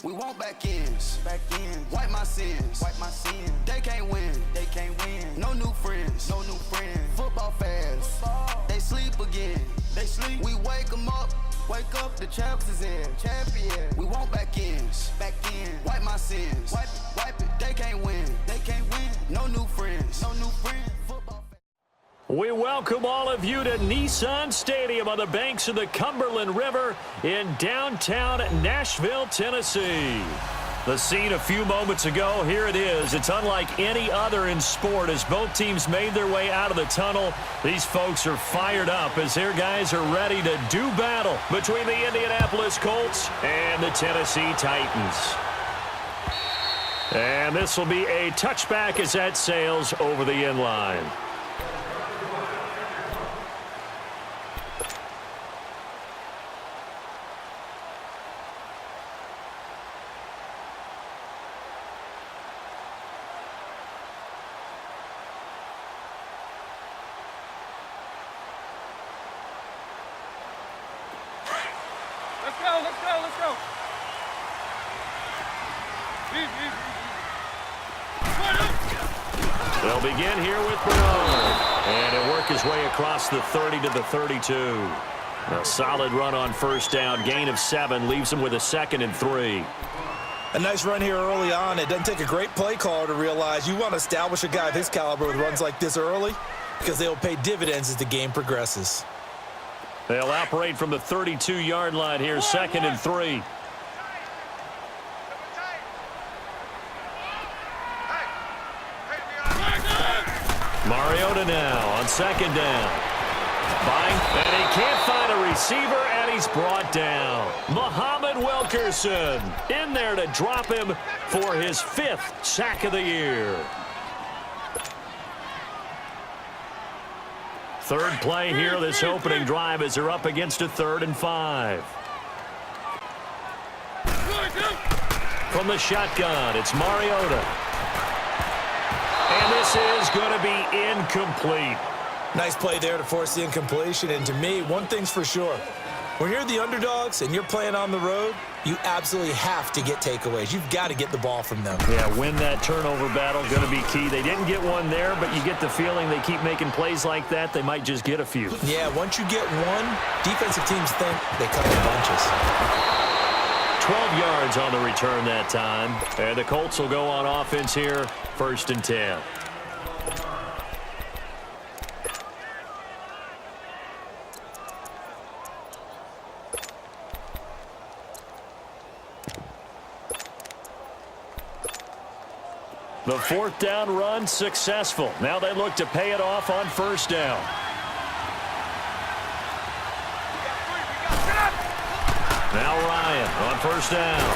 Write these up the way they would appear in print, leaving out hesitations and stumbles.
We want back ends. Wipe my sins. They can't win. No new friends. Football fans. They sleep again. We wake them up. The champs is in. We want back ends. Wipe my sins. Wipe it. They can't win. No new friends. Football fans. We welcome all of you to Nissan Stadium on the banks of the Cumberland River in downtown Nashville, Tennessee. The scene a few moments ago, here it is. It's unlike any other in sport as both teams made their way out of the tunnel. These folks are fired up as their guys are ready to do battle between the Indianapolis Colts and the Tennessee Titans. And this will be a touchback as that sails over the end line. Let's go. They'll begin here with Bernard. And he'll work his way across the 30 to the 32. A solid run on first down. Gain of 7 leaves him with a 2nd and 3. A nice run here early on. It doesn't take a great play caller to realize you want to establish a guy of his caliber with runs like this early because they'll pay dividends as the game progresses. They'll operate from the 32-yard line here, 2nd and 3. Mariota now on 2nd down. And he can't find a receiver, and he's brought down. Muhammad Wilkerson in there to drop him for his 5th sack of the year. Third play here, this opening drive as they're up against a 3rd and 5. From the shotgun, it's Mariota. And this is going to be incomplete. Nice play there to force the incompletion. And to me, one thing's for sure. When you're the underdogs and you're playing on the road, you absolutely have to get takeaways. You've got to get the ball from them. Yeah, win that turnover battle, going to be key. They didn't get one there, but you get the feeling they keep making plays like that, they might just get a few. Yeah, once you get one, defensive teams think they come in bunches. 12 yards on the return that time. And the Colts will go on offense here, 1st and 10. The 4th down run successful. Now they look to pay it off on 1st down. Now Ryan on 1st down.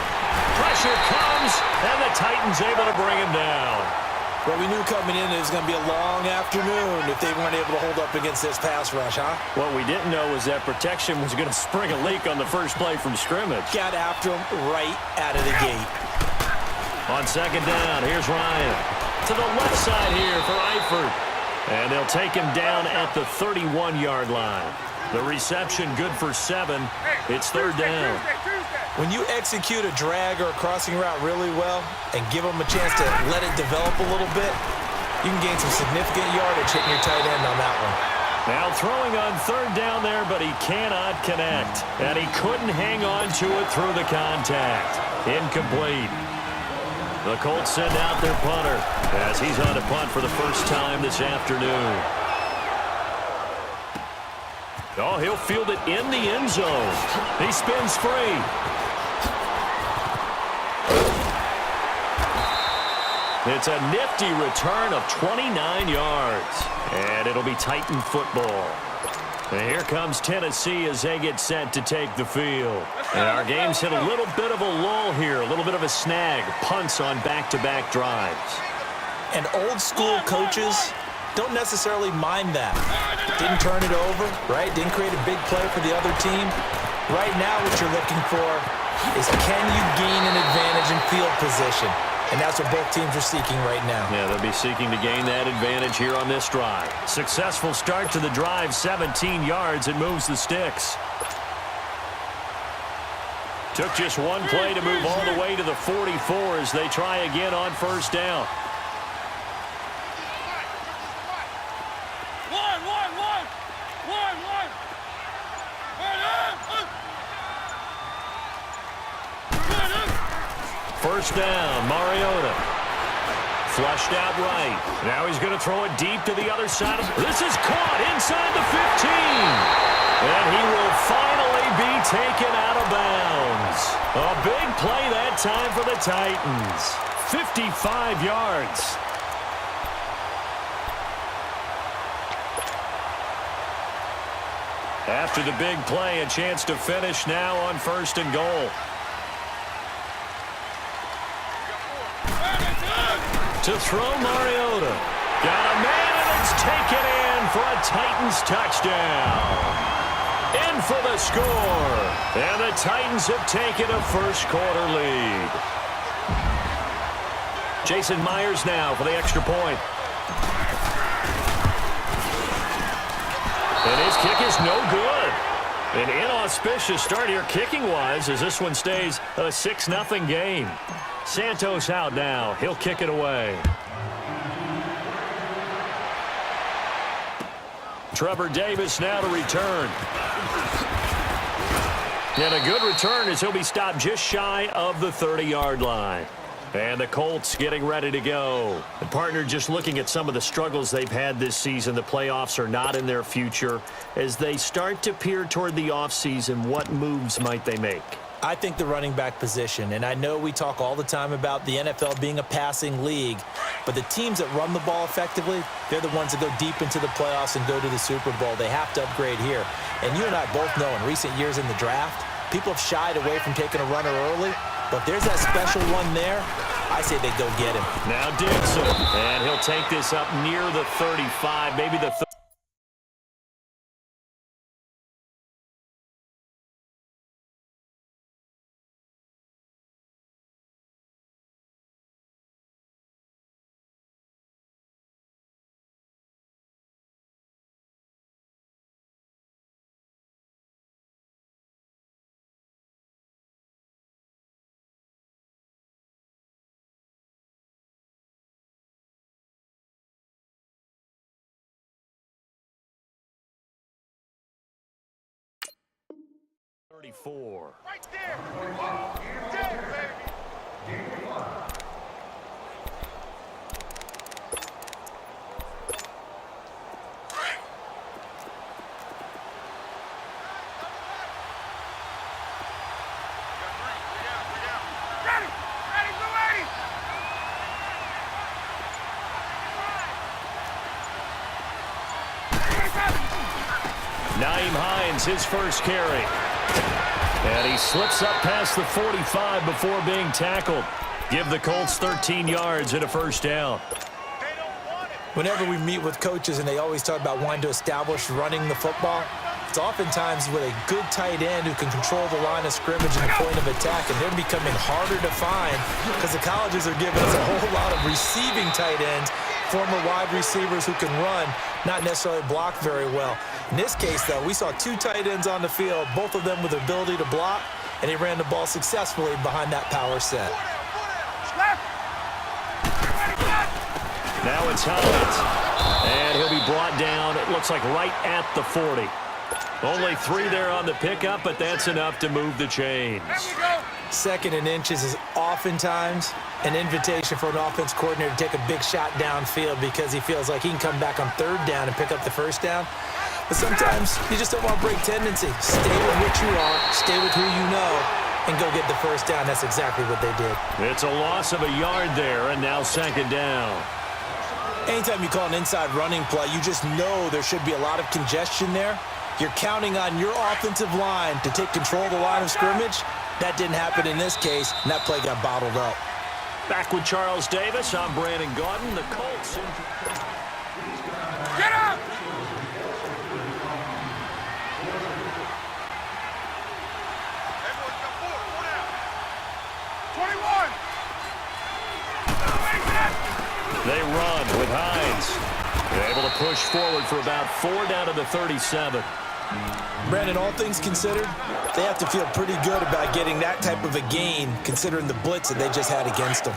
Pressure comes, and the Titans able to bring him down. Well, we knew coming in it was going to be a long afternoon if they weren't able to hold up against this pass rush, huh? What we didn't know was that protection was going to spring a leak on the first play from scrimmage. Got after him right out of the gate. On 2nd down, here's Ryan. To the left side here for Eifert. And they'll take him down at the 31-yard line. The reception good for 7. It's 3rd down. When you execute a drag or a crossing route really well and give them a chance to let it develop a little bit, you can gain some significant yardage hitting your tight end on that one. Now throwing on 3rd down there, but he cannot connect. And he couldn't hang on to it through the contact. Incomplete. The Colts send out their punter as he's on to punt for the first time this afternoon. Oh, he'll field it in the end zone. He spins free. It's a nifty return of 29 yards. And it'll be Titan football. And here comes Tennessee as they get set to take the field. And our game's hit a little bit of a lull here, a little bit of a snag. Punts on back-to-back drives. And old-school coaches don't necessarily mind that. Didn't turn it over, right? Didn't create a big play for the other team. Right now what you're looking for is can you gain an advantage in field position? And that's what both teams are seeking right now. Yeah, they'll be seeking to gain that advantage here on this drive. Successful start to the drive, 17 yards. It moves the sticks. Took just one play to move all the way to the 44 as they try again on first down. First down, Mariota. Flushed out right. Now he's going to throw it deep to the other side. This is caught inside the 15. And he will finally be taken out of bounds. A big play that time for the Titans. 55 yards. After the big play, a chance to finish now on first and goal. To throw Mariota. Got a man, and it's taken in for a Titans touchdown. In for the score. And the Titans have taken a first-quarter lead. Jason Myers now for the extra point. And his kick is no good. An inauspicious start here kicking-wise as this one stays a 6-0 game. Santos out now. He'll kick it away. Trevor Davis now to return. And a good return as he'll be stopped just shy of the 30-yard line. And the Colts getting ready to go. The partner, just looking at some of the struggles they've had this season, the playoffs are not in their future. As they start to peer toward the offseason, what moves might they make? I think the running back position, and I know we talk all the time about the NFL being a passing league, but the teams that run the ball effectively, they're the ones that go deep into the playoffs and go to the Super Bowl. They have to upgrade here. And you and I both know in recent years in the draft, people have shied away from taking a runner early, but if there's that special one there, I say they go get him. Now Dixon, and he'll take this up near the 35, maybe the 30. Right there. Naeem Hines, his first carry. And he slips up past the 45 before being tackled. Give the Colts 13 yards and a first down. Whenever we meet with coaches and they always talk about wanting to establish running the football, it's oftentimes with a good tight end who can control the line of scrimmage and the point of attack, and they're becoming harder to find because the colleges are giving us a whole lot of receiving tight ends, former wide receivers who can run, not necessarily block very well. In this case, though, we saw two tight ends on the field, both of them with the ability to block, and he ran the ball successfully behind that power set. Now it's Hines, and he'll be brought down, it looks like right at the 40. Only 3 there on the pickup, but that's enough to move the chains. Second and inches is oftentimes an invitation for an offense coordinator to take a big shot downfield because he feels like he can come back on third down and pick up the first down. But sometimes you just don't want to break tendency. Stay with what you are, stay with who you know, and go get the first down. That's exactly what they did. It's a loss of a yard there, and now second down. Anytime you call an inside running play, you just know there should be a lot of congestion there. You're counting on your offensive line to take control of the line of scrimmage. That didn't happen in this case, and that play got bottled up. Back with Charles Davis, I'm Brandon Gaudin. The Colts. Get up! Everyone come forward. 21. They run with Hines. They're able to push forward for about 4 down to the 37. Brandon, all things considered, they have to feel pretty good about getting that type of a gain, considering the blitz that they just had against them.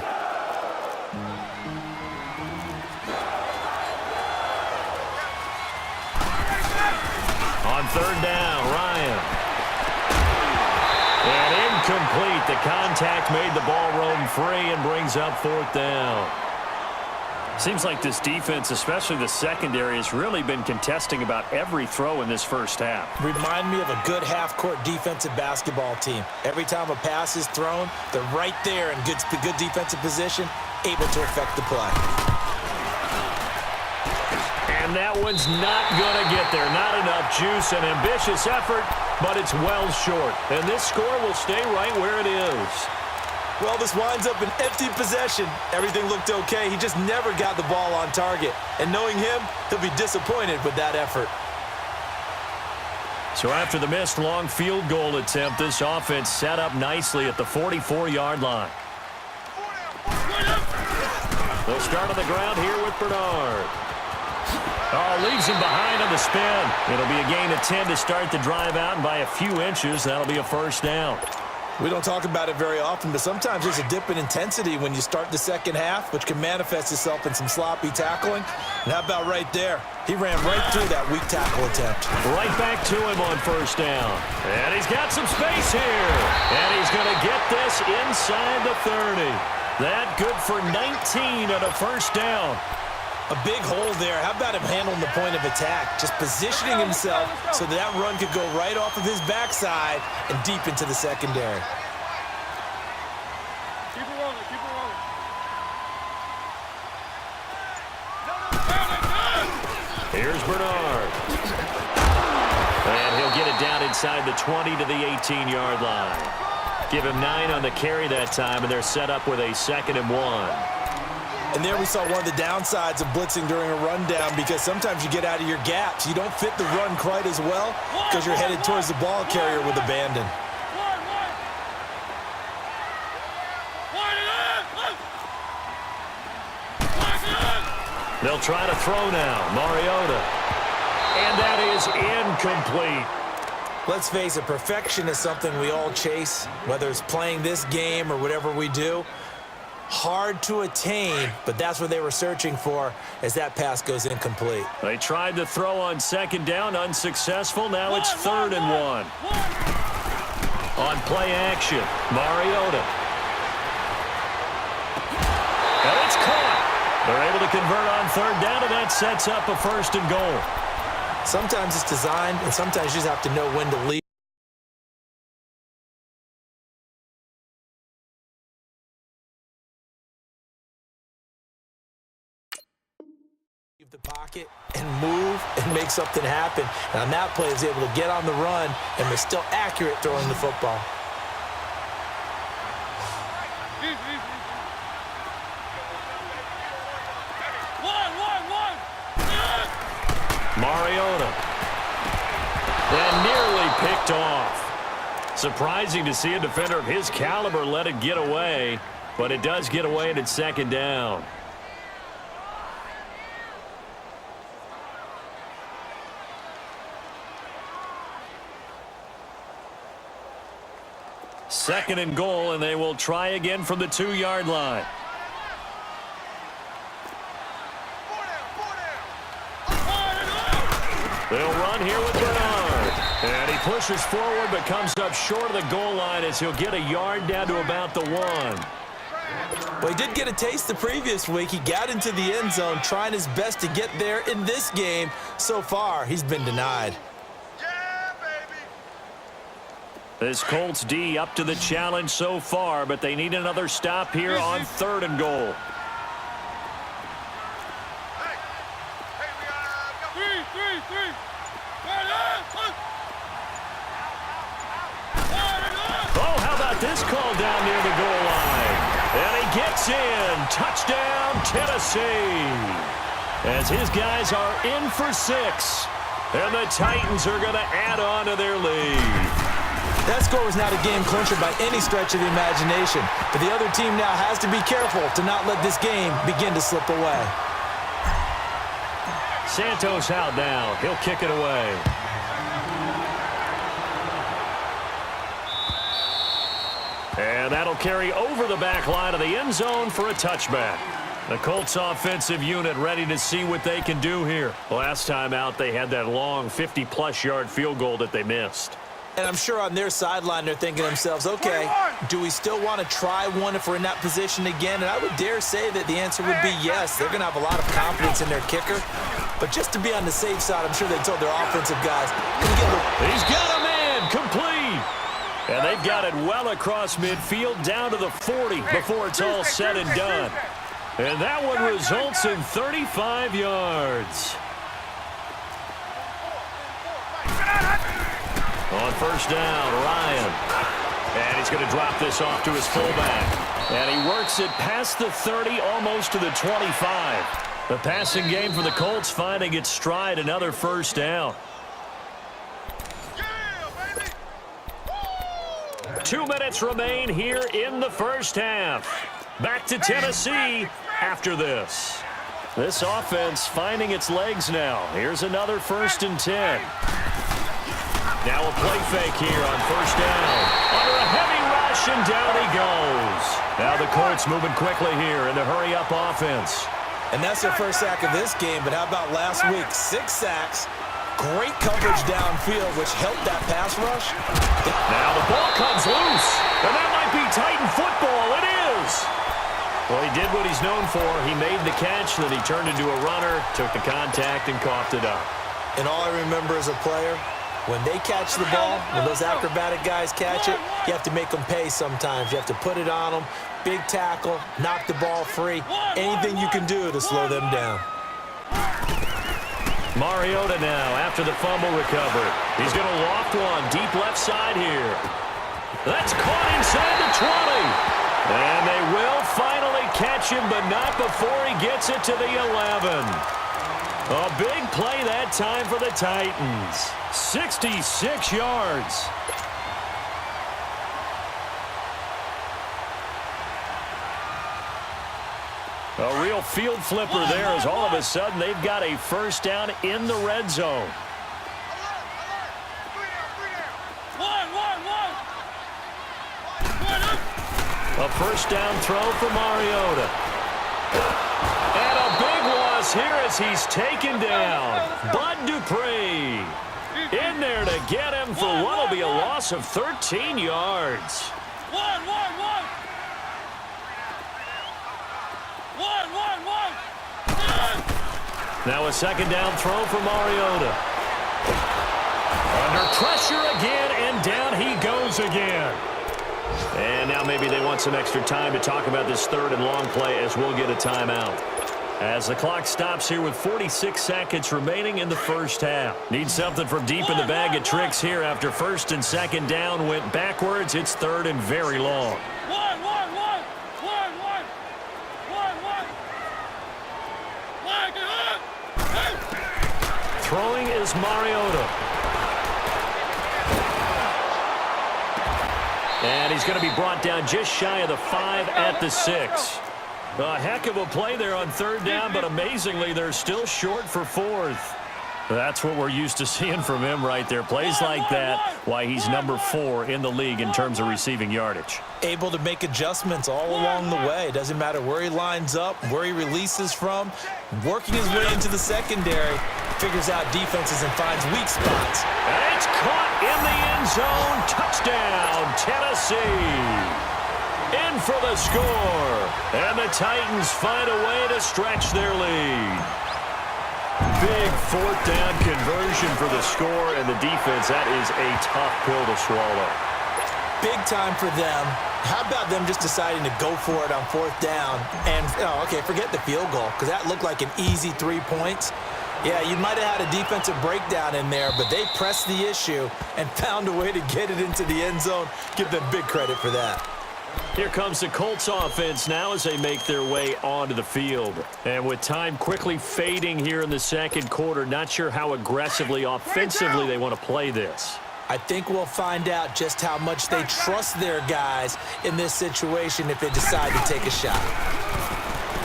On third down, Ryan. And incomplete. The contact made the ball roam free and brings up fourth down. Seems like this defense, especially the secondary, has really been contesting about every throw in this first half. Remind me of a good half-court defensive basketball team. Every time a pass is thrown, they're right there in good defensive position, able to affect the play. And that one's not going to get there. Not enough juice. An ambitious effort, but it's well short. And this score will stay right where it is. Well, this winds up an empty possession. Everything looked okay. He just never got the ball on target. And knowing him, he'll be disappointed with that effort. So after the missed long field goal attempt, this offense set up nicely at the 44-yard line. They'll start on the ground here with Bernard. Oh, leaves him behind on the spin. It'll be a gain of 10 to start the drive out, and by a few inches, that'll be a first down. We don't talk about it very often, but sometimes there's a dip in intensity when you start the second half, which can manifest itself in some sloppy tackling. And how about right there? He ran right through that weak tackle attempt. Right back to him on first down. And he's got some space here. And he's going to get this inside the 30. That good for 19 on a first down. A big hole there. How about him handling the point of attack? Just positioning himself so that run could go right off of his backside and deep into the secondary. Keep it rolling, keep it rolling. Here's Bernard. And he'll get it down inside the 20 to the 18-yard line. Give him 9 on the carry that time, and they're set up with a 2nd and 1. And there we saw one of the downsides of blitzing during a rundown, because sometimes you get out of your gaps. You don't fit the run quite as well because you're headed towards the ball carrier with abandon. They'll try to throw now. Mariota. And that is incomplete. Let's face it, perfection is something we all chase, whether it's playing this game or whatever we do. Hard to attain, but that's what they were searching for as that pass goes incomplete. They tried to throw on second down, unsuccessful. Now it's 3rd and 1. On play action, Mariota. And it's caught. They're able to convert on 3rd down, and that sets up a 1st and goal. Sometimes it's designed, and sometimes you just have to know when to leave the pocket and move and make something happen. And on that play, he was able to get on the run and was still accurate throwing the football. Mariota. And nearly picked off. Surprising to see a defender of his caliber let it get away, but it does get away and it's 2nd down. Second and goal, and they will try again from the 2-yard line. They'll run here with Bernard. And he pushes forward but comes up short of the goal line as he'll get a yard down to about the 1. Well, he did get a taste the previous week. He got into the end zone trying his best to get there in this game. So far, he's been denied. This Colts D up to the challenge so far, but they need another stop here on 3rd and goal. Oh, how about this call down near the goal line? And he gets in. Touchdown, Tennessee. As his guys are in for 6. And the Titans are going to add on to their lead. That score was not a game clincher by any stretch of the imagination, but the other team now has to be careful to not let this game begin to slip away. Santos out now. He'll kick it away. And that'll carry over the back line of the end zone for a touchback. The Colts offensive unit ready to see what they can do here. Last time out, they had that long 50-plus yard field goal that they missed. And I'm sure on their sideline they're thinking to themselves, okay, do we still want to try one if we're in that position again? And I would dare say that the answer would be yes. They're going to have a lot of confidence in their kicker. But just to be on the safe side, I'm sure they told their offensive guys, he's got a man complete. And they've got it well across midfield down to the 40 before it's all said and done. And that one results in 35 yards. On first down, Ryan. And he's going to drop this off to his fullback. And he works it past the 30, almost to the 25. The passing game for the Colts finding its stride, another first down. 2 minutes remain here in the first half. Back to Tennessee after this. This offense finding its legs now. Here's another 1st and 10. Now a play fake here on first down. Under a heavy rush, and down he goes. Now the Colts moving quickly here in the hurry-up offense. And that's their first sack of this game, but how about last week? 6 sacks, great coverage downfield, which helped that pass rush. Now the ball comes loose, and that might be Titan football. It is. Well, he did what he's known for. He made the catch, then he turned into a runner, took the contact, and coughed it up. And all I remember as a player, when they catch the ball, when those acrobatic guys catch it, you have to make them pay sometimes. You have to put it on them, big tackle, knock the ball free, anything you can do to slow them down. Mariota now after the fumble recovery. He's going to loft one deep left side here. That's caught inside the 20. And they will finally catch him, but not before he gets it to the 11. A big play that time for the Titans. 66 yards. A real field flipper there as all of a sudden they've got a first down in the red zone. A first down throw for Mariota. And a big loss here as he's taken down. Bud Dupree in there to get him for what will be a loss of 13 yards. Now a second down throw for Mariota. Under pressure again, and down he goes again. And now maybe they want some extra time to talk about this 3rd and long play as we'll get a timeout. As the clock stops here with 46 seconds remaining in the first half. Need something from deep in the bag of tricks here after 1st and 2nd down went backwards. It's 3rd and very long. Throwing is Mariota. And he's going to be brought down just shy of the 5 at the 6. A heck of a play there on 3rd down, but amazingly, they're still short for 4th. That's what we're used to seeing from him right there. Plays like that, why he's number 4 in the league in terms of receiving yardage. Able to make adjustments all along the way. Doesn't matter where he lines up, where he releases from. Working his way into the secondary, figures out defenses and finds weak spots. And it's caught in the end zone. Touchdown, Tennessee. In for the score. And the Titans find a way to stretch their lead. Big 4th down conversion for the score, and the defense, that is a tough pill to swallow. Big time for them. How about them just deciding to go for it on 4th down? And, okay, forget the field goal, because that looked like an easy 3 points. Yeah, you might have had a defensive breakdown in there, but they pressed the issue and found a way to get it into the end zone. Give them big credit for that. Here comes the Colts offense now as they make their way onto the field. And with time quickly fading here in the 2nd quarter, not sure how aggressively, offensively they want to play this. I think we'll find out just how much they trust their guys in this situation if they decide to take a shot.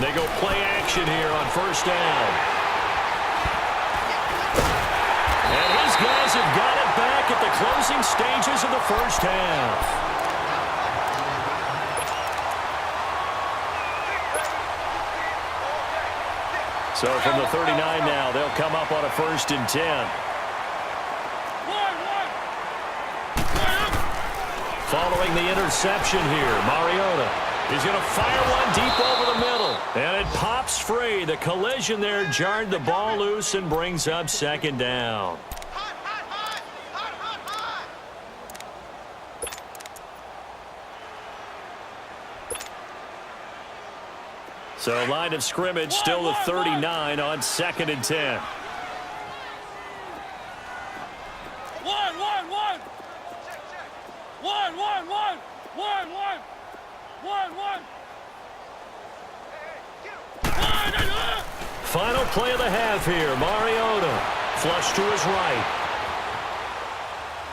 They go play action here on 1st down. And his guys have got it back at the closing stages of the 1st half. So from the 39 now, they'll come up on a 1st and 10. Following the interception here, Mariota is going to fire one deep over the middle. And it pops free. The collision there jarred the ball loose and brings up 2nd down. So line of scrimmage still the 39 on 2nd and 10. Final play of the half here. Mariota flush to his right.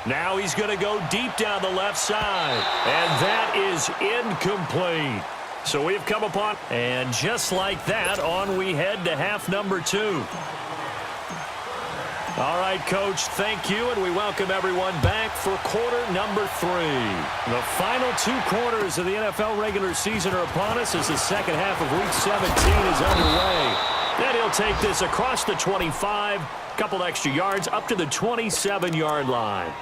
Now he's going to go deep down the left side. And that is incomplete. So we've come upon, and just like that, on we head to half number 2. All right, Coach, thank you, and we welcome everyone back for quarter number 3. The final 2 quarters of the NFL regular season are upon us as the second half of Week 17 is underway. Then he'll take this across the 25, couple extra yards, up to the 27-yard line.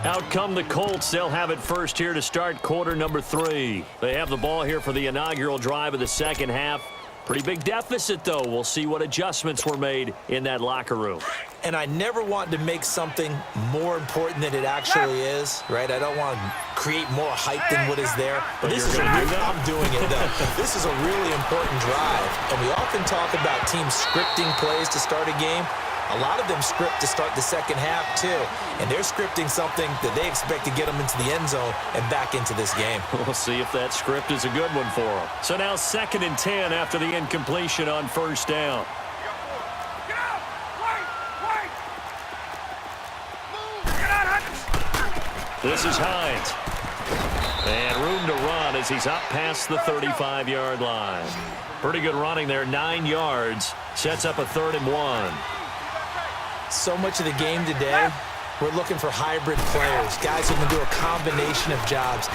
Out come the Colts. They'll have it first here to start quarter number 3. They have the ball here for the inaugural drive of the second half. Pretty big deficit, though. We'll see what adjustments were made in that locker room. And I never want to make something more important than it actually is, right? I don't want to create more hype than what is there. But this is I'm doing it, though. This is a really important drive. And we often talk about teams scripting plays to start a game. A lot of them script to start the second half, too. And they're scripting something that they expect to get them into the end zone and back into this game. We'll see if that script is a good one for them. So now 2nd and 10 after the incompletion on 1st down. This is Hines. And room to run as he's up past the 35-yard line. Pretty good running there, 9 yards. Sets up a 3rd and 1. So much of the game today, we're looking for hybrid players, guys who can do a combination of jobs.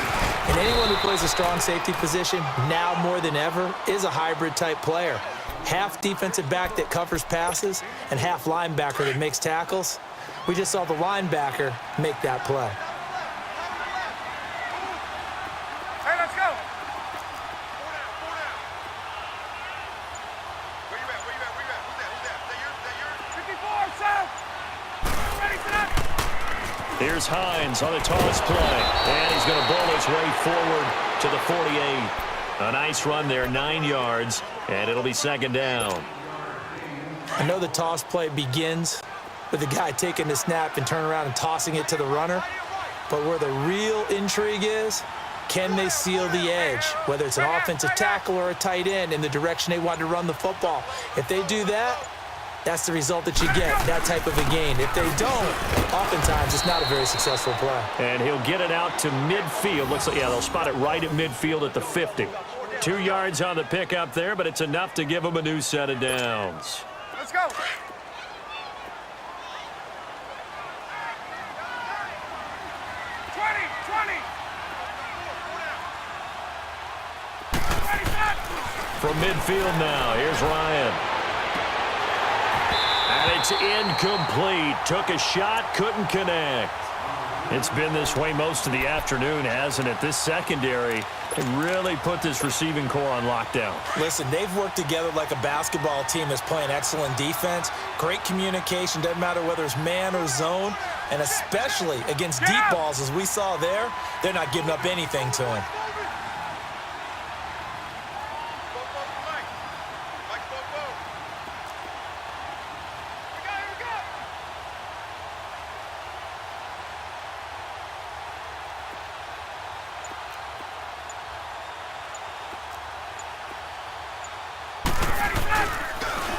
And anyone who plays a strong safety position, now more than ever, is a hybrid-type player. Half defensive back that covers passes and half linebacker that makes tackles. We just saw the linebacker make that play. Hey, let's go. Here's Hines on a toss play, and he's going to bowl his way forward to the 48. A nice run there, 9 yards, and it'll be 2nd down. I know the toss play begins with the guy taking the snap and turning around and tossing it to the runner, but where the real intrigue is, can they seal the edge, whether it's an offensive tackle or a tight end in the direction they want to run the football. If they do that, that's the result that you get, that type of a gain. If they don't, oftentimes it's not a very successful play. And he'll get it out to midfield. Looks like, yeah, they'll spot it right at midfield at the 50. 2 yards on the pickup there, but it's enough to give him a new set of downs. Let's go. 20. From midfield now, here's Ryan. And it's incomplete. Took a shot, couldn't connect. It's been this way most of the afternoon, hasn't it? This secondary really put this receiving core on lockdown. Listen, they've worked together like a basketball team that's playing excellent defense. Great communication, doesn't matter whether it's man or zone. And especially against deep balls, as we saw there, they're not giving up anything to him.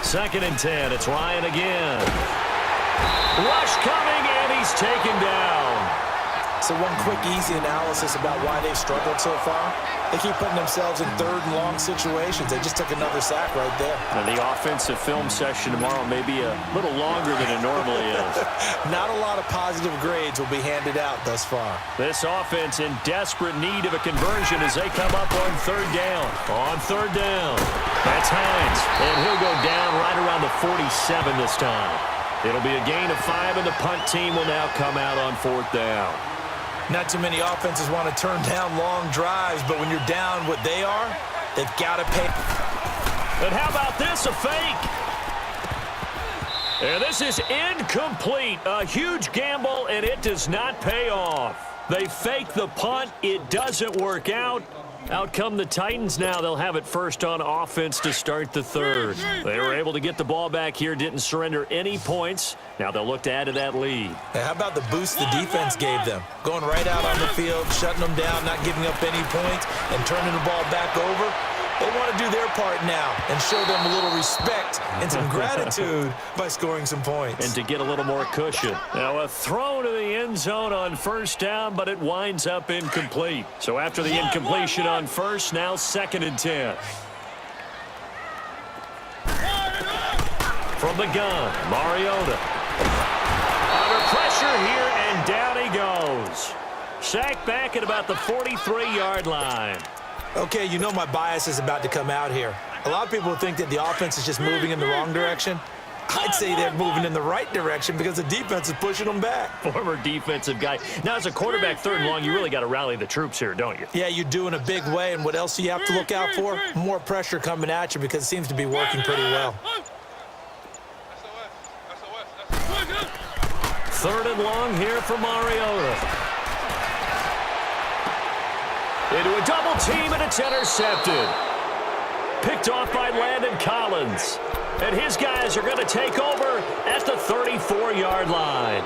Second and 10. It's Ryan again. Rush coming, and he's taken down. So one quick, easy analysis about why they've struggled so far. They keep putting themselves in third and long situations. They just took another sack right there. And the offensive film session tomorrow may be a little longer than it normally is. Not a lot of positive grades will be handed out thus far. This offense in desperate need of a conversion as they come up on third down. On third down, that's Hines. And he'll go down right around the 47 this time. It'll be a gain of 5, and the punt team will now come out on fourth down. Not too many offenses want to turn down long drives, but when you're down what they are, they've got to pay. And how about this, a fake? And this is incomplete. A huge gamble, and it does not pay off. They fake the punt. It doesn't work out. Out come the Titans now. They'll have it first on offense to start the third. They were able to get the ball back here, didn't surrender any points. Now they'll look to add to that lead. Hey, how about the boost the defense gave them? Going right out on the field, shutting them down, not giving up any points, and turning the ball back over. They want to do their part now and show them a little respect and some gratitude by scoring some points. And to get a little more cushion. Now a throw to the end zone on first down, but it winds up incomplete. So after the incompletion on first, now 2nd and 10. From the gun, Mariota. Under pressure here, and down he goes. Sacked back at about the 43-yard line. Okay, you know my bias is about to come out here. A lot of people think that the offense is just moving in the wrong direction. I'd say they're moving in the right direction because the defense is pushing them back. Former defensive guy. Now, as a quarterback, third and long, you really got to rally the troops here, don't you? Yeah, you do in a big way, and what else do you have to look out for? More pressure coming at you because it seems to be working pretty well. Third and long here for Mariota. Into a double team, and it's intercepted. Picked off by Landon Collins. And his guys are going to take over at the 34-yard line.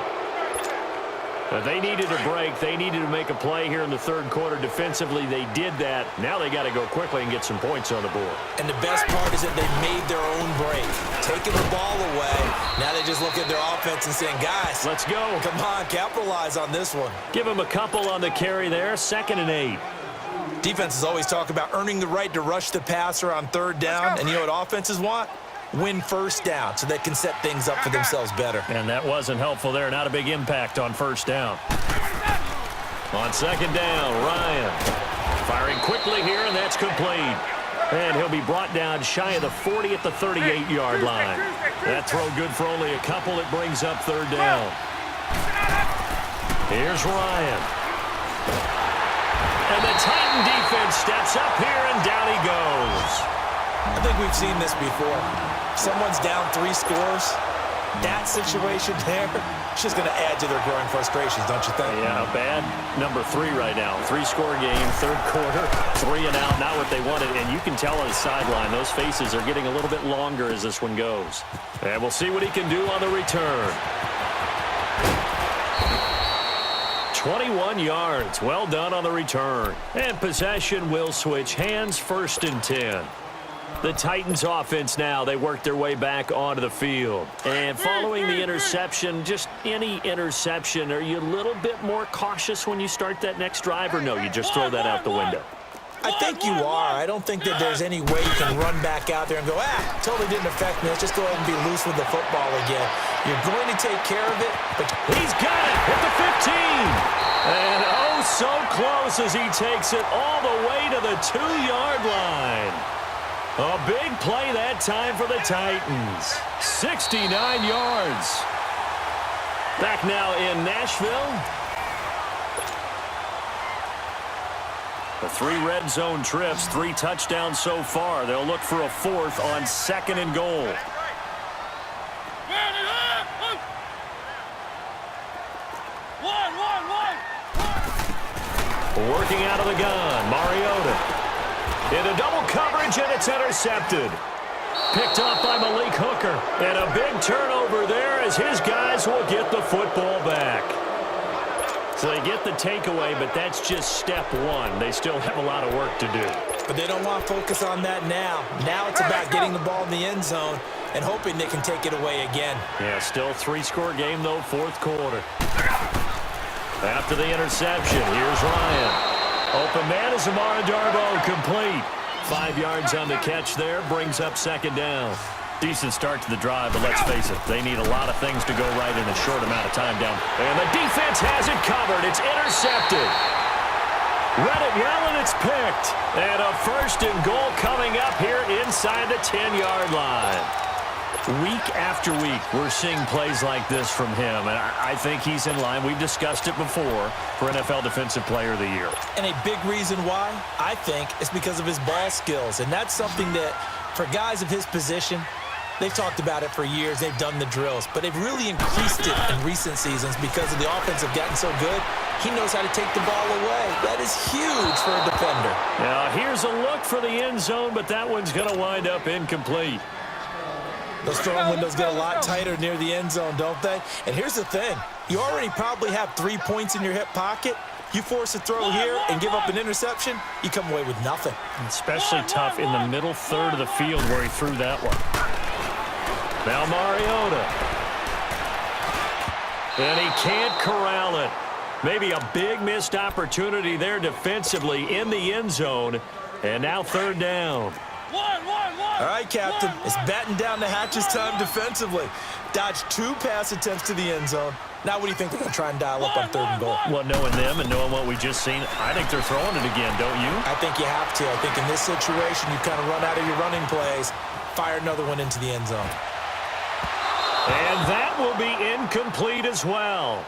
They needed a break. They needed to make a play here in the third quarter. Defensively, they did that. Now they got to go quickly and get some points on the board. And the best part is that they made their own break. Taking the ball away. Now they just look at their offense and saying, guys, let's go. Come on, capitalize on this one. Give them a couple on the carry there. 2nd and 8. Defenses always talk about earning the right to rush the passer on third down. And you know what offenses want? Win first down so they can set things up for themselves better. And that wasn't helpful there. Not a big impact on first down. On 2nd down, Ryan firing quickly here, and that's complete. And he'll be brought down shy of the 40 at the 38-yard line. That throw good for only a couple. It brings up third down. Here's Ryan. And the Titan defense steps up here, and down he goes. I think we've seen this before. Someone's down 3 scores. That situation there, it's just going to add to their growing frustrations, don't you think? Yeah, a bad number 3 right now. 3-score game, third quarter, 3 and out, not what they wanted. And you can tell on the sideline, those faces are getting a little bit longer as this one goes. And we'll see what he can do on the return. 21 yards. Well done on the return. And possession will switch hands, 1st and 10. The Titans offense now, they work their way back onto the field. And following the interception, just any interception, are you a little bit more cautious when you start that next drive, or no, you just throw that out the window? I think you are. I don't think that there's any way you can run back out there and go, totally didn't affect me. Let's just go ahead and be loose with the football again. You're going to take care of it, but he's got it at the 15. And oh, so close as he takes it all the way to the 2-yard line. A big play that time for the Titans. 69 yards. Back now in Nashville. The 3 red zone trips, 3 touchdowns so far. They'll look for a 4th on 2nd and goal. Working out of the gun, Mariota. Into double coverage, and it's intercepted. Picked up by Malik Hooker. And a big turnover there as his guys will get the football back. So they get the takeaway, but that's just step 1. They still have a lot of work to do. But they don't want to focus on that now. Now it's about getting the ball in the end zone and hoping they can take it away again. Yeah, still 3-score game, though, 4th quarter. After the interception, here's Ryan. Open man is Amara Darboh, complete. 5 yards on the catch there, brings up second down. Decent start to the drive, but let's face it, they need a lot of things to go right in a short amount of time down. And the defense has it covered. It's intercepted. Read it well, and it's picked. And a 1st and goal coming up here inside the 10-yard line. Week after week, we're seeing plays like this from him, and I think he's in line. We've discussed it before for NFL Defensive Player of the Year. And a big reason why, I think, is because of his ball skills, and that's something that, for guys of his position, they've talked about it for years. They've done the drills, but they've really increased it in recent seasons because of the offense have gotten so good. He knows how to take the ball away. That is huge for a defender. Now, here's a look for the end zone, but that one's going to wind up incomplete. Those throwing windows get a lot tighter near the end zone, don't they? And here's the thing. You already probably have 3 points in your hip pocket. You force a throw here and give up an interception, you come away with nothing. Especially tough in the middle third of the field where he threw that one. Now Mariota. And he can't corral it. Maybe a big missed opportunity there defensively in the end zone. And now 3rd down. All right, Captain. It's batten down the hatches time defensively. Dodged 2 pass attempts to the end zone. Now what do you think they're going to try and dial up on 3rd and goal? Well, knowing them and knowing what we just seen, I think they're throwing it again, don't you? I think you have to. I think in this situation, you kind of run out of your running plays, fire another one into the end zone. And that will be incomplete as well.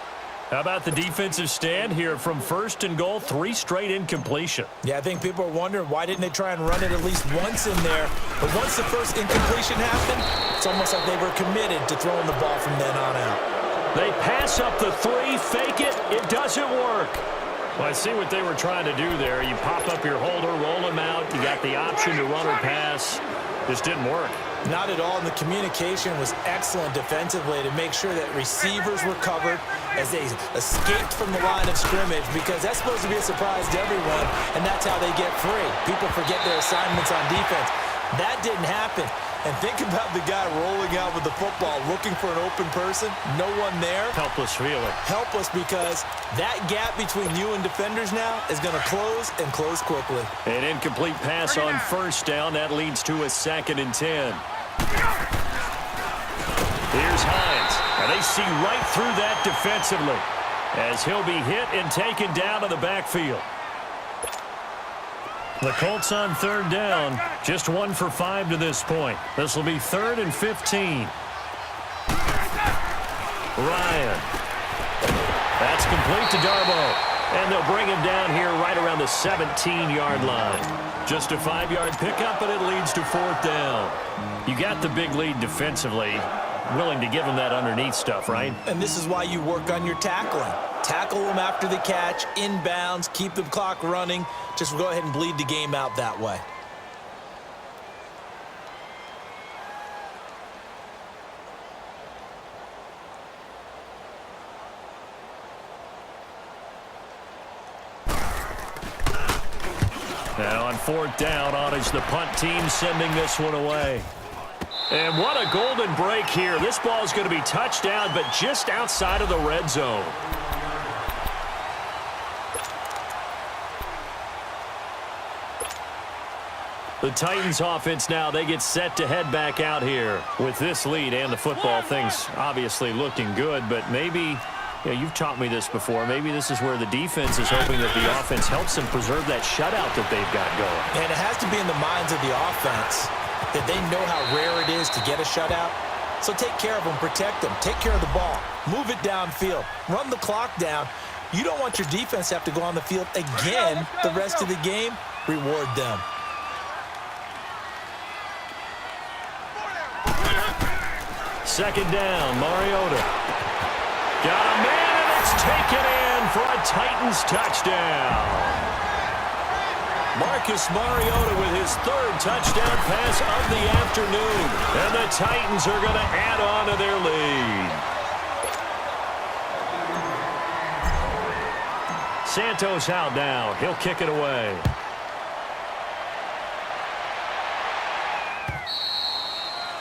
How about the defensive stand here from 1st and goal, 3 straight incompletion? Yeah, I think people are wondering why didn't they try and run it at least once in there. But once the first incompletion happened, it's almost like they were committed to throwing the ball from then on out. They pass up the 3, fake it, it doesn't work. Well, I see what they were trying to do there. You pop up your holder, roll him out, you got the option to run or pass. This didn't work. Not at all, and the communication was excellent defensively to make sure that receivers were covered as they escaped from the line of scrimmage, because that's supposed to be a surprise to everyone, and that's how they get free. People forget their assignments on defense. That didn't happen. And think about the guy rolling out with the football, looking for an open person, no one there. Helpless feeling. Helpless because that gap between you and defenders now is going to close and close quickly. An incomplete pass on 1st down. That leads to a 2nd and 10. Here's Hines. And they see right through that defensively as he'll be hit and taken down to the backfield. The Colts on 3rd down, just 1 for 5 to this point. This will be 3rd and 15. Ryan. That's complete to Darboh. And they'll bring him down here right around the 17-yard line. Just a 5-yard pickup, but it leads to 4th down. You got the big lead defensively. Willing to give him that underneath stuff, right? And this is why you work on your tackling. Tackle them after the catch, inbounds, keep the clock running. Just go ahead and bleed the game out that way. Now on 4th down, on is the punt team sending this one away. And what a golden break here. This ball is going to be touchdown, but just outside of the red zone. The Titans offense now, they get set to head back out here with this lead and the football. Things obviously looking good, but maybe, you've taught me this before, maybe this is where the defense is hoping that the offense helps them preserve that shutout that they've got going. And it has to be in the minds of the offense that they know how rare it is to get a shutout. So take care of them, protect them, take care of the ball, move it downfield, run the clock down. You don't want your defense to have to go on the field again the rest of the game. Reward them. Second down, Mariota. Got a man, and it's taken in for a Titans touchdown. Marcus Mariota with his 3rd touchdown pass of the afternoon. And the Titans are going to add on to their lead. Santos out now. He'll kick it away.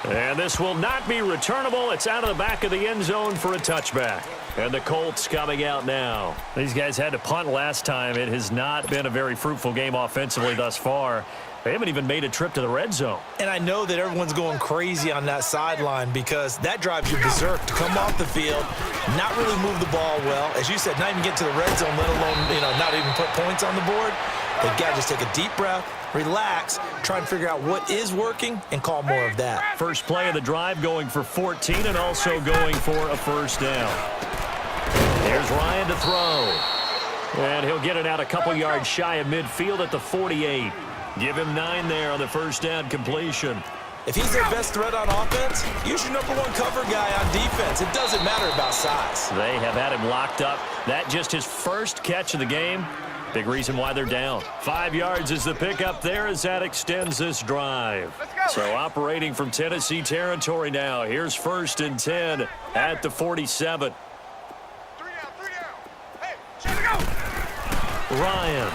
And this will not be returnable. It's out of the back of the end zone for a touchback. And the Colts coming out now. These guys had to punt last time. It has not been a very fruitful game offensively thus far. They haven't even made a trip to the red zone. And I know that everyone's going crazy on that sideline because that drives you berserk to come off the field, not really move the ball well. As you said, not even get to the red zone, let alone, not even put points on the board. They've got to just take a deep breath, relax, try and figure out what is working, and call more of that. First play of the drive going for 14 and also going for a first down. Here's Ryan to throw. And he'll get it out a couple yards shy of midfield at the 48. Give him 9 there on the first down completion. If he's their best threat on offense, use your #1 cover guy on defense. It doesn't matter about size. They have had him locked up. That just his first catch of the game. Big reason why they're down. 5 yards is the pickup there as that extends this drive. So operating from Tennessee territory now. Here's 1st and 10 at the 47. 3 down. Hey, let's go. Ryan.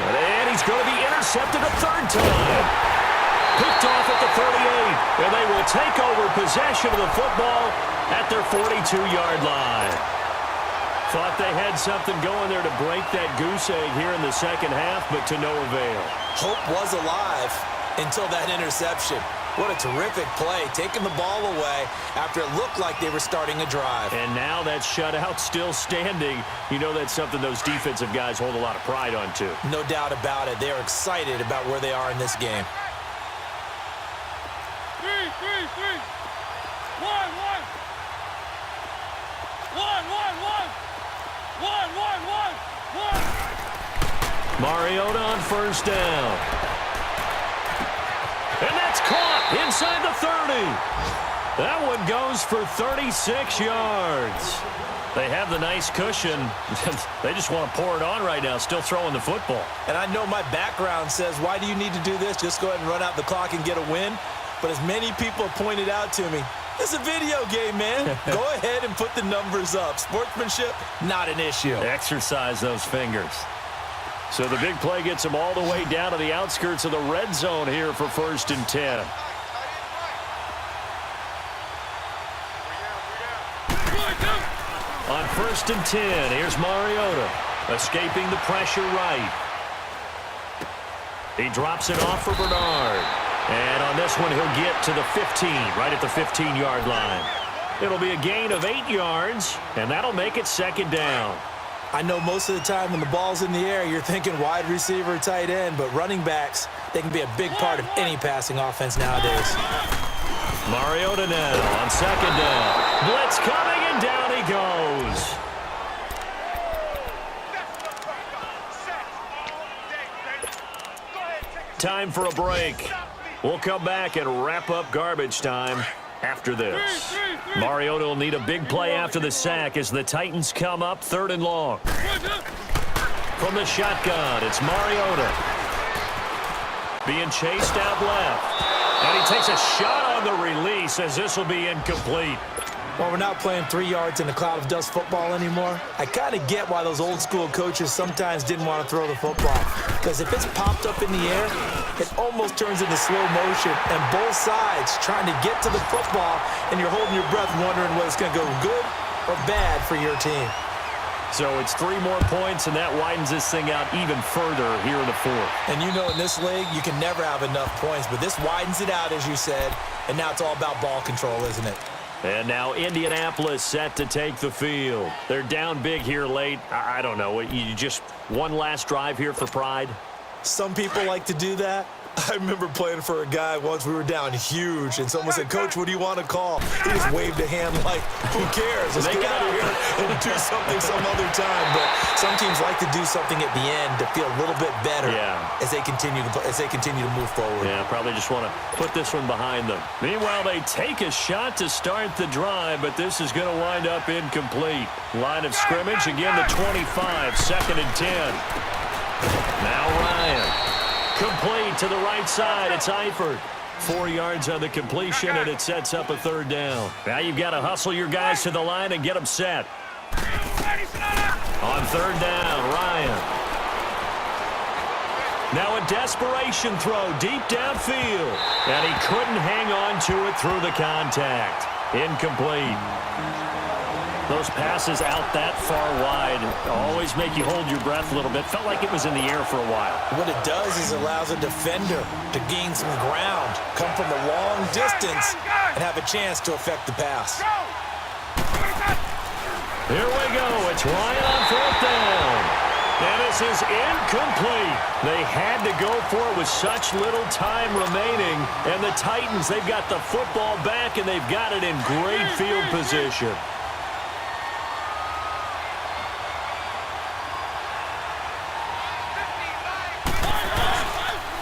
And he's going to be intercepted a third time. Picked off at the 38. And they will take over possession of the football at their 42-yard line. Thought they had something going there to break that goose egg here in the second half, but to no avail. Hope was alive until that interception. What a terrific play, taking the ball away after it looked like they were starting a drive. And now that shutout still standing. You know that's something those defensive guys hold a lot of pride on, too. No doubt about it. They are excited about where they are in this game. 3. 1. 1. Mariota on first down. And that's caught inside the 30. That one goes for 36 yards. They have the nice cushion. They just want to pour it on right now, still throwing the football. And I know my background says, why do you need to do this? Just go ahead and run out the clock and get a win. But as many people have pointed out to me, it's a video game, man. Go ahead and put the numbers up. Sportsmanship, not an issue. Exercise those fingers. So the big play gets them all the way down to the outskirts of the red zone here for 1st and 10. On 1st and 10, here's Mariota, escaping the pressure right. He drops it off for Bernard. And on this one, he'll get to the 15, right at the 15-yard line. It'll be a gain of 8 yards, and that'll make it 2nd down. I know most of the time when the ball's in the air, you're thinking wide receiver, tight end, but running backs, they can be a big part of any passing offense nowadays. Mariota now on 2nd down. Blitz coming, and down he goes. Time for a break. We'll come back and wrap up garbage time after this. Mariota will need a big play after the sack as the Titans come up 3rd and long. From the shotgun, it's Mariota. Being chased out left. And he takes a shot on the release as this will be incomplete. Well, we're not playing 3 yards in a cloud of dust football anymore. I kind of get why those old school coaches sometimes didn't want to throw the football. Because if it's popped up in the air, it almost turns into slow motion. And both sides trying to get to the football, and you're holding your breath wondering whether it's going to go good or bad for your team. So it's 3 more points, and that widens this thing out even further here in the 4th. And you know in this league, you can never have enough points. But this widens it out, as you said. And now it's all about ball control, isn't it? And now Indianapolis set to take the field. They're down big here late. I don't know. You just one last drive here for pride? Some people like to do that. I remember playing for a guy once. We were down huge, and someone said, "Coach, what do you want to call?" He just waved a hand like, "Who cares? Let's get out of here and do something some other time." But some teams like to do something at the end to feel a little bit better as they continue to move forward. Yeah, probably just want to put this one behind them. Meanwhile, they take a shot to start the drive, but this is going to wind up incomplete. Line of scrimmage, again the 25, 2nd and 10. Now Ryan. Complete to the right side. It's Eifert. 4 yards on the completion, and it sets up a 3rd down. Now you've got to hustle your guys to the line and get them set. On 3rd down, Ryan. Now a desperation throw deep downfield. And he couldn't hang on to it through the contact. Incomplete. Those passes out that far wide always make you hold your breath a little bit. Felt like it was in the air for a while. What it does is it allows a defender to gain some ground, come from a long distance, and have a chance to affect the pass. Here we go. It's Ryan on fourth down. And this is incomplete. They had to go for it with such little time remaining. And the Titans, they've got the football back, and they've got it in great field position.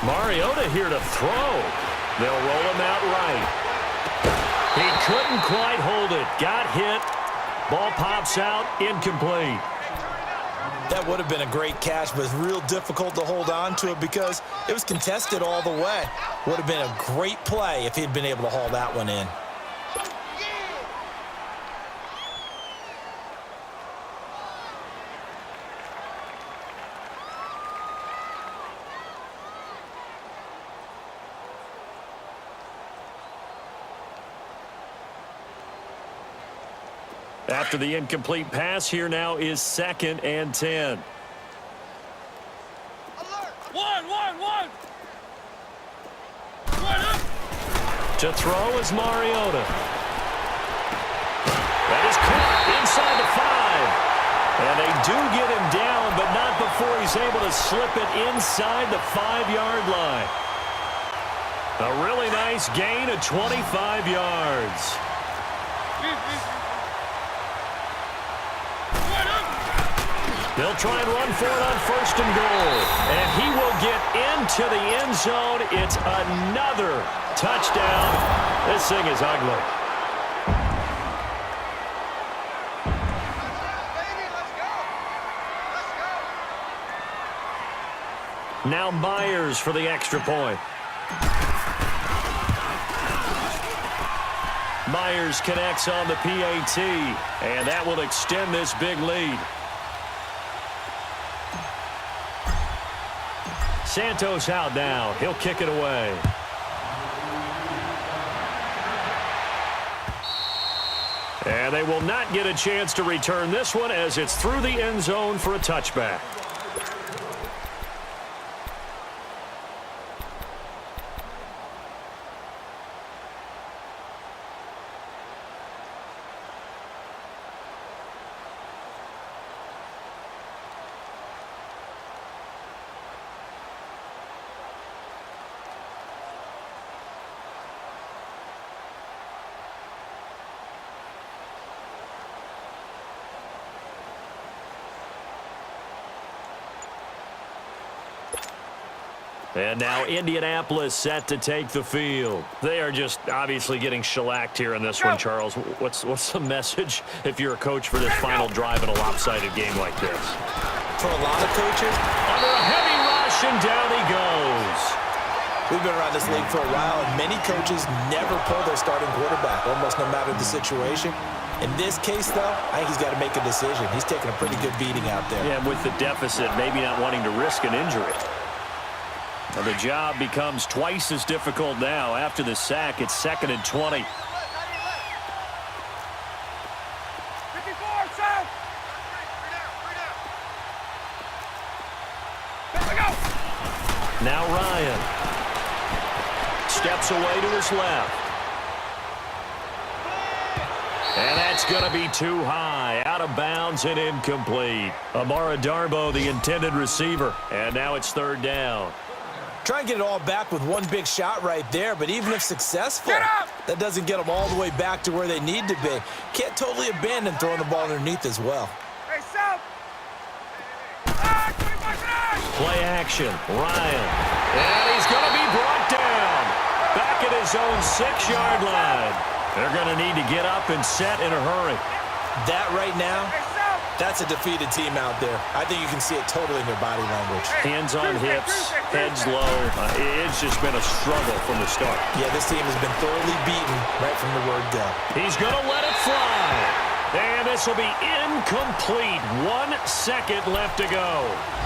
Mariota here to throw. They'll roll him out right. He couldn't quite hold it. Got hit. Ball pops out. Incomplete. That would have been a great catch, but it's real difficult to hold on to it because it was contested all the way. Would have been a great play if he'd been able to haul that one in. After the incomplete pass, here now is 2nd and 10. One. To throw is Mariota. That is caught inside the 5. And they do get him down, but not before he's able to slip it inside the 5-yard line. A really nice gain of 25 yards. They'll try and run for it on 1st and goal. And he will get into the end zone. It's another touchdown. This thing is ugly. Now Myers for the extra point. Myers connects on the PAT, and that will extend this big lead. Santos out now. He'll kick it away. And they will not get a chance to return this one as it's through the end zone for a touchback. And now Indianapolis set to take the field. They are just obviously getting shellacked here in this one, Charles. What's the message if you're a coach for this final drive in a lopsided game like this? For a lot of coaches, under a heavy rush, and down he goes. We've been around this league for a while, and many coaches never pull their starting quarterback, almost no matter the situation. In this case, though, I think he's got to make a decision. He's taking a pretty good beating out there. Yeah, with the deficit, maybe not wanting to risk an injury. Well, the job becomes twice as difficult now. After the sack, it's 2nd and 20. 54, south. Here we go. Now Ryan steps away to his left. And that's going to be too high. Out of bounds and incomplete. Amara Darboh, the intended receiver. And now it's 3rd down. Try and get it all back with one big shot right there, but even if successful, that doesn't get them all the way back to where they need to be. Can't totally abandon throwing the ball underneath as well. Hey, south. Play action. Ryan. And he's going to be brought down. Back at his own 6-yard line. They're going to need to get up and set in a hurry. That right now, that's a defeated team out there. I think you can see it totally in their body language. Hands on hips, heads low. It's just been a struggle from the start. Yeah, this team has been thoroughly beaten right from the word go. He's going to let it fly. And this will be incomplete. 1 second left to go.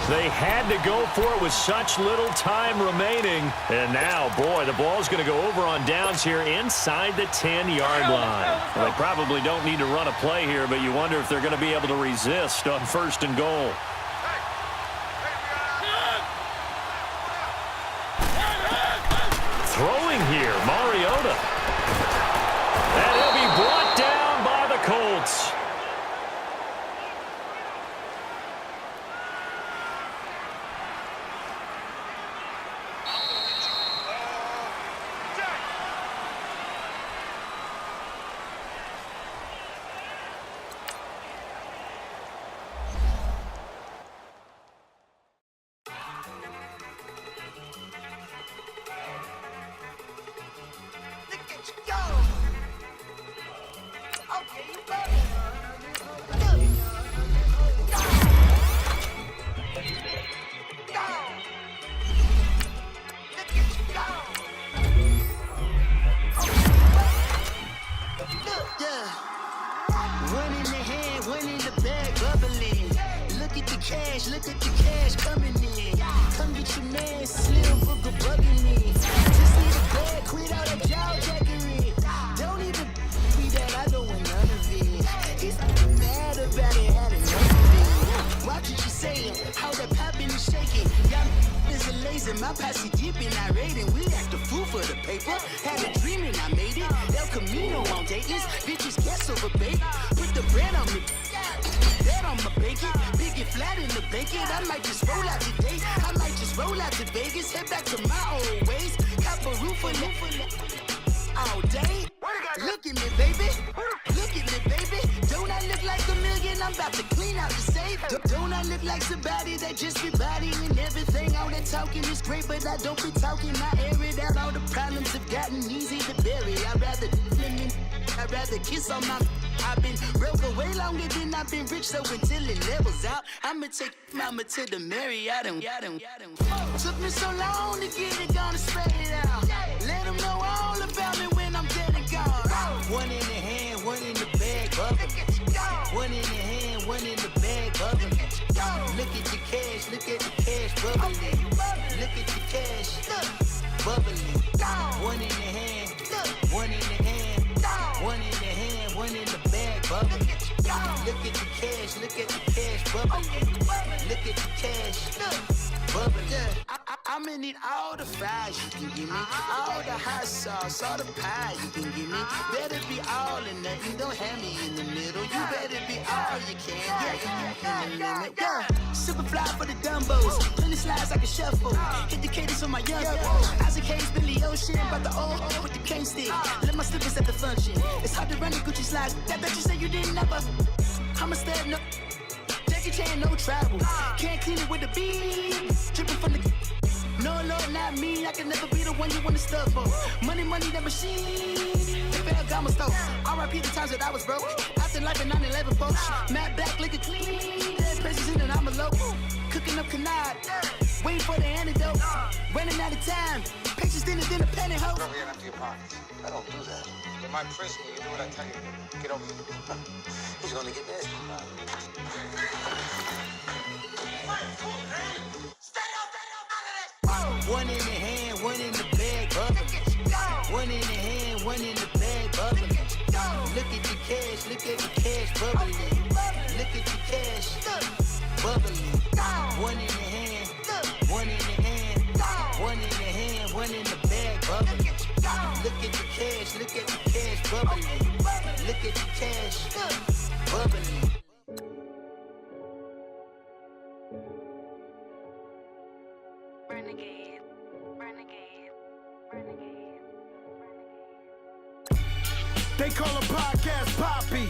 They had to go for it with such little time remaining. And now, boy, the ball's going to go over on downs here inside the 10-yard line. Well, they probably don't need to run a play here, but you wonder if they're going to be able to resist on 1st and goal. Throwing here, Mariota. And he'll be brought down by the Colts. Look at the cash coming in. Come get your man, Slim Booker bugging me. Just need a bag, quit all that jaw jackery. Don't even be that, I don't want none of it. He's mad about it, had enough of it. Watch what you saying, how that poppin' and shaking. Y'all is a lazy, my posse dipping, I raiding. We act a fool for the paper. Had a dream and I made it. El Camino on Dayton's, bitches guess over bait. Put the brand on me. That on my bacon, big and flat in the bacon. I might just roll out today. I might just roll out to Vegas, head back to my old ways. Cop a roof all day. Look at me, baby. Look at me, baby. Don't I look like a million? I'm about to clean out the safe. Don't I look like somebody that just be bodying everything? All that talking is great, but I don't be talking. I air it out. All the problems have gotten easy to bury. I'd rather kiss on my. I've been broke for way longer than I've been rich, so until it levels out, I'ma take mama to the Marriott and took me so long to get it, gonna spread it out. Let them know all about me when I'm dead and gone. One in the hand, one in the bag, bubble. One in the hand, one in the bag, bubble. Look at the cash, bubbling. Look at the cash, bubbling. One in the hand, one in the hand, one in the hand, one in the bag, bubbling. Look at the cash, bubbling. Look at the cash, bubbling. I'ma need all the fries you can give me, all the hot sauce, all the pie you can give me. Better be all or nothing, don't have me in the middle. You better be all you can, yeah, in the limit. Yeah, super fly for the Dumbos, plenty slides like a shuffle. Hit the cadence on my young Isaac Hayes, Billy Ocean, about the old with the cane stick. Let my slippers at the function. It's hard to run the Gucci slides. That bet you say you didn't ever. I'ma step no. Jackie Chan, no travel. Can't clean it with the beat. Dripping from the. No, Lord, not me. I can never be the one you want to stuff for. Money, that machine. They fell down my stove. R.I.P. the times that I was broke. After life in 9/11, folks. Matt back, looking clean. Dead places in and I'm alone. Cooking up canard. Waiting for the antidote. Running out of time. Patience thinner than a penny hoe. Don't get empty your pockets. I don't do that. In my prison, you do what I tell you. Get over here. He's gonna get this. One in the hand, one in the bag, bubbling. One in the hand, one in the bag, bubbling. Look at the cash, bubbling. Look at the cash, bubbling. One in the hand, one in the hand, one in the hand, one in the bag, bubbling. Look at the cash, bubbling. Look at the cash, bubbling. They call a podcast Poppy.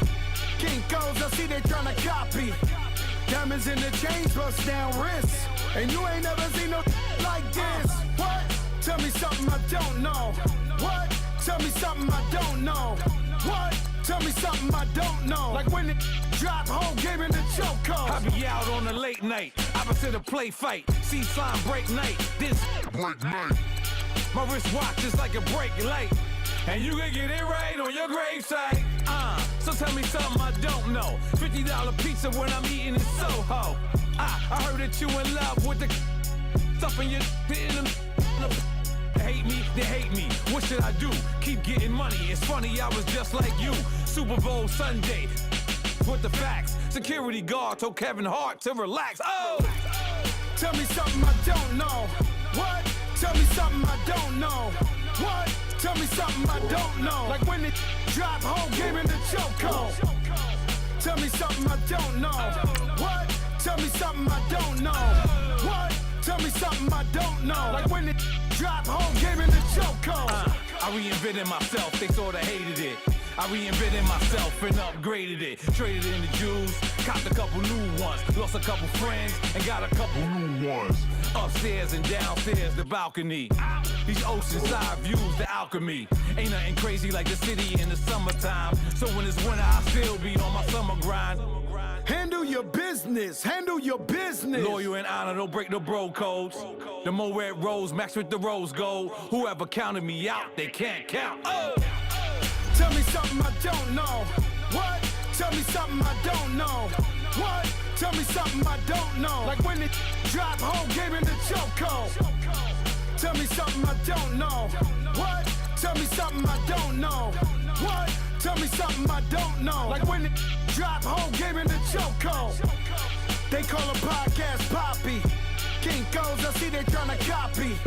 King goes, I see they tryna copy. Diamonds in the chains, bust down wrists. And you ain't never seen no like this. What? Tell me something I don't know. What? Tell me something I don't know. What? Tell me something I don't know. Like when it drop, whole game in the chokehold. I be out on a late night, opposite a play fight. See slime break night, this break night. My wristwatch is like a brake light. and you can get it right on your gravesite. So tell me something I don't know. $50 pizza when I'm eating in Soho. I heard that you in love with the stuff in your in the hate me, they hate me. What should I do? Keep getting money. It's funny, I was just like you. Super Bowl Sunday with the facts. Security guard told Kevin Hart to relax. Oh! Tell me something I don't know. What? Tell me something I don't know. What? Tell me something I don't know. Like when it drop home, game in the chokehold. Tell me something I don't know. What? Tell me something I don't know. What? Tell me something I don't know. Like when it drop home, game in the chokehold. I reinvented myself, they sorta hated it. I reinvented myself and upgraded it. Traded in the Jews, copped a couple new ones. Lost a couple friends and got a couple new ones. Upstairs and downstairs, the balcony. These oceanside views, the alchemy. Ain't nothing crazy like the city in the summertime. So when it's winter, I still be on my summer grind. Handle your business, handle your business. Loyal and honor, don't break the bro codes. The more red rose, match with the rose gold. Whoever counted me out, they can't count. Oh! Tell me something I don't know. What? Tell me something I don't know. What? Tell me something I don't know. Like when it drop home, game in the chokehold. Tell me something I don't know. What? Tell me something I don't know. What? Tell me something I don't know. Like when it drop home, game in the chokehold. They call a podcast Poppy. Kinkos, I see they tryna copy.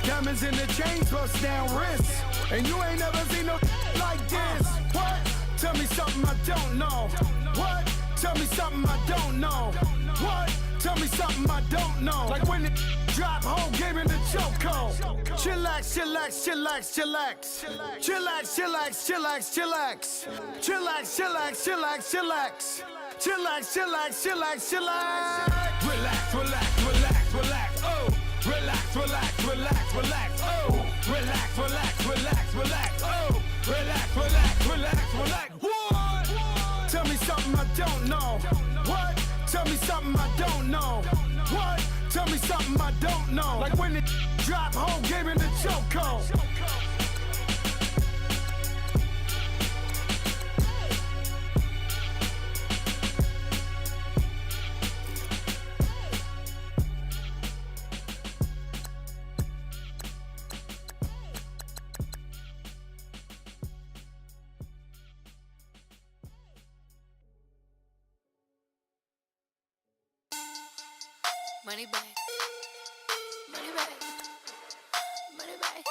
Diamonds in the chains, bust down wrists. And you ain't never seen no like this. What? Tell me something I don't know. What? Tell me something I don't know. What? Tell me something I don't know. Like when it drop home, game in the chokehold. Chillax, chillax, chillax, chillax. Chillax, chillax, chillax, chillax. Chillax, chillax, chillax, chillax. Chillax, chillax, chillax, chillax. Relax, relax, relax, relax, oh! Relax, relax, relax, relax, oh! Relax, relax, relax, relax, oh! Relax, relax, relax, relax, what? Tell me something I don't know. What? Tell me something I don't know. What? Tell me something I don't know. Like when it drop home, game in the chokehold. Money back, money back, money back.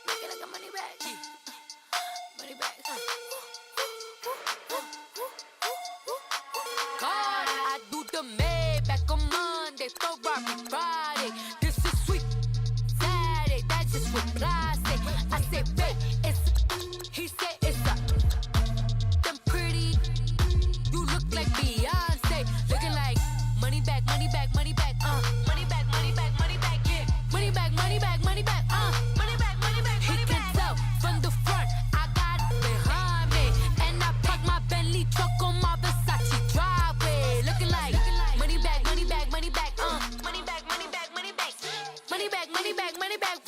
Make it like a money back, money back. God, I do the Maybach on Monday, Ferrari Friday. This is sweet Saturday, that's just what I say. I say, babe, it's he said it's a them pretty. You look like Beyonce, looking like money back, money back, money back. Money back, money back, money back, yeah. Money back, money back, money back, money back, money back, money back. He can tell from the front, I got it behind me. And I park my Bentley truck on my Versace driveway. Looking like money back, money back, money back, money back, money back, money back. Money back, money back, money back,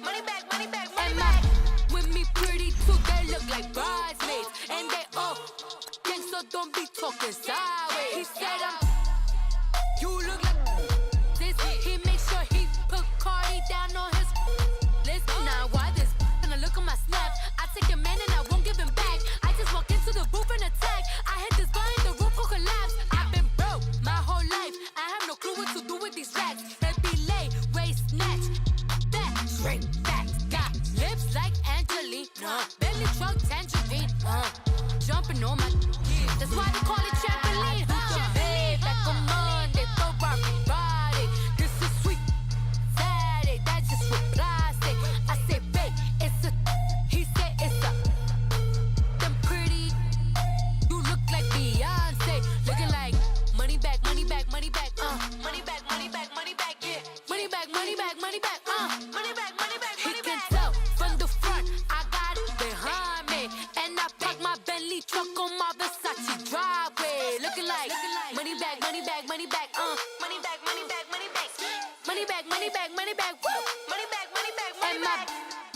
money back, money back, money back. With me pretty too, they look like bridesmaids. And they all gang, so don't be talking sideways. He said you look like this. He make sure he put Cardi down on his list. Now why this? Gonna look at my snap. I take a man and I won't give him back. I just walk into the booth and attack. I hit this guy in the roof will collapse. I've been broke my whole life. I have no clue what to do with these racks. That be lay, waist snatch, that straight back. Got lips like Angelina, belly truck tangerine. Jumping on my, that's why they call it trampoline. Babe, back on Monday, Ferrari Friday. This is sweet Saturday, that's just what I say. I say, babe, it's a, he said it's a, them pretty. You look like Beyonce, looking like money back, money back, money back, money back, money back, money back, yeah. Money back, money back, money back, money back, money back, money back. He can tell from the front, I got it behind me, and I park my Bentley truck on my Versace driveway. Looking like money back, money back, money back, money back, money back, money back, money back, money back, money back, money back, money back, money back.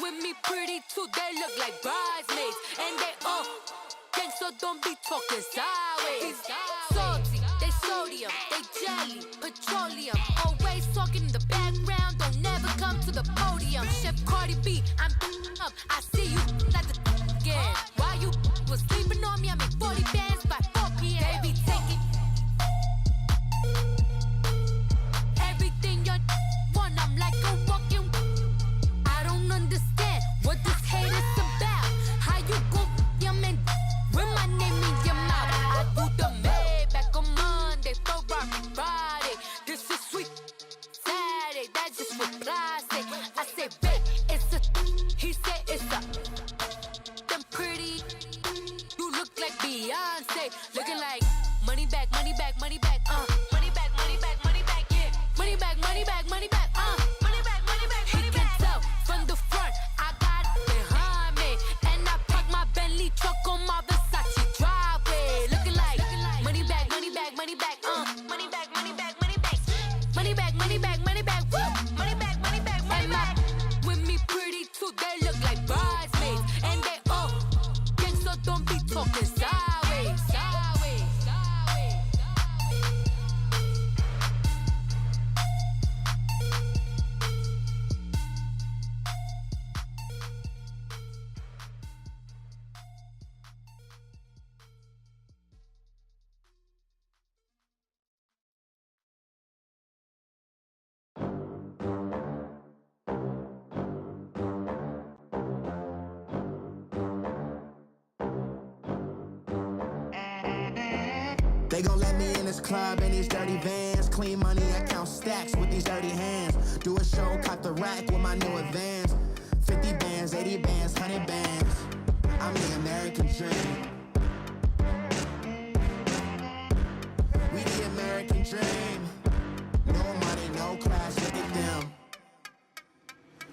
With me pretty too, they look like bridesmaids. And they all gang, so don't be talking sideways. Salty, they sodium, they jelly, petroleum. Always talking in the background, don't never come to the podium. Chef Cardi B, I'm up, I see you at the again. Why you was sleeping on me, I make 40 bands by 4 p.m. They be taking everything you want, I'm like a walking. I don't understand what this hate is about. How you go your man with my name in your mouth? I do the Maybach on Monday, throw rock Friday. This is sweet Saturday, that's just what I say. I say, babe, it's a, he said it's a. Them pretty, you look like Beyonce, looking like money back, money back, money back, money back, money back, money back, yeah, money back, money back, money back, money back, money back, money back. He can tell from the front, I got it behind me, and I park my Bentley truck on my Versace driveway, looking like money back, money back, money back, money back, money back, money back, money back, money back, money back, woo, money back, money back, money back. With me pretty too, they look like bridesmaids, and they all gang, so don't be talking sideways, sideways, sideways. They gon' let me in this club in these dirty vans. Clean money, I count stacks with these dirty hands. Do a show, cut the rack with my new advance. 50 bands, 80 bands, 100 bands. I'm the American dream. We the American dream. No money, no class, look at them.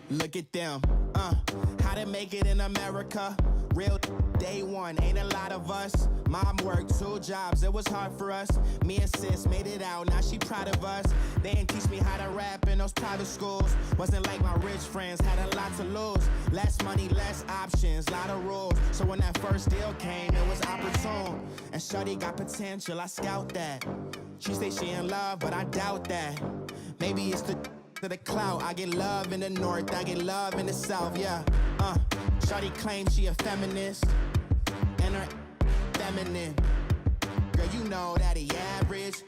Look at them, how to make it in America. Real day one, ain't a lot of us. Mom worked 2 jobs, it was hard for us. Me and sis made it out, now she proud of us. They didn't teach me how to rap in those private schools. Wasn't like my rich friends, had a lot to lose. Less money, less options, lot of rules. So when that first deal came, it was opportune. And shorty got potential, I scout that. She say she in love, but I doubt that. Maybe it's the to the clout. I get love in the north, I get love in the south, yeah. Shawty claims she a feminist, and her feminine. Girl, you know that he average.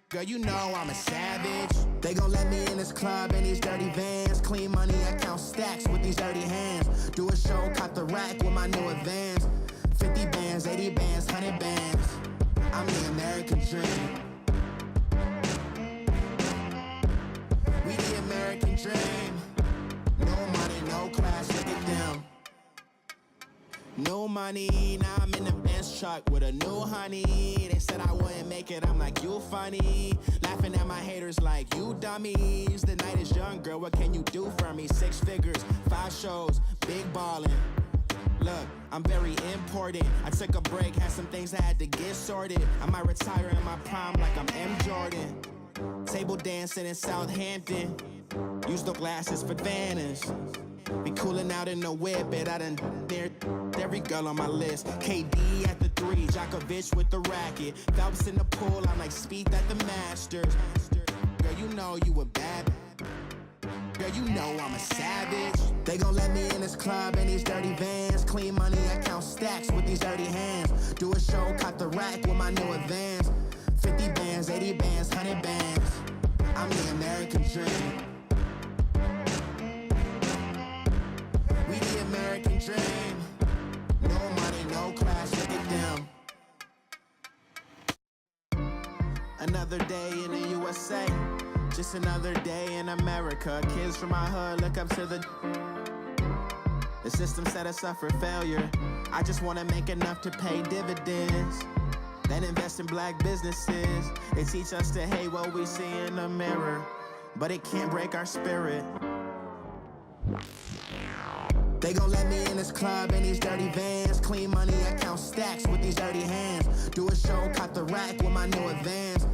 Girl, you know I'm a savage. They gon' let me in this club in these dirty vans. Clean money, I count stacks with these dirty hands. Do a show, cut the rack with my new advance. 50 bands, 80 bands, 100 bands. I'm the American dream. We the American dream. No money, no class, look at them. No money, now I'm in the Benz truck with a new honey. They said I wouldn't make it, I'm like, you funny. Laughing at my haters like, you dummies. The night is young, girl, what can you do for me? 6 figures, 5 shows, big ballin'. Look, I'm very important. I took a break, had some things I had to get sorted. I might retire in my prime like I'm M. Jordan. Table dancing in Southampton. Use the glasses for Vannas. Be cooling out in the whip, but I done dared every girl on my list. KD at the 3, Djokovic with the racket. Phelps in the pool, I'm like Speed at the Masters. Girl, you know you a bad. Girl, you know I'm a savage. They gon' let me in this club in these dirty vans. Clean money, I count stacks with these dirty hands. Do a show, cut the rack with my new advance. 50 bands, 80 bands, 100 bands. I'm the American dream. We the American dream. No money, no class, look at them. Another day in the USA. Just another day in America. Kids from my hood look up to the system set us up for failure. I just wanna make enough to pay dividends, then invest in black businesses. They teach us to hate what we see in the mirror, but it can't break our spirit. They gon' let me in this club in these dirty vans. Clean money, I count stacks with these dirty hands. Do a show, cut the rack with my new advance.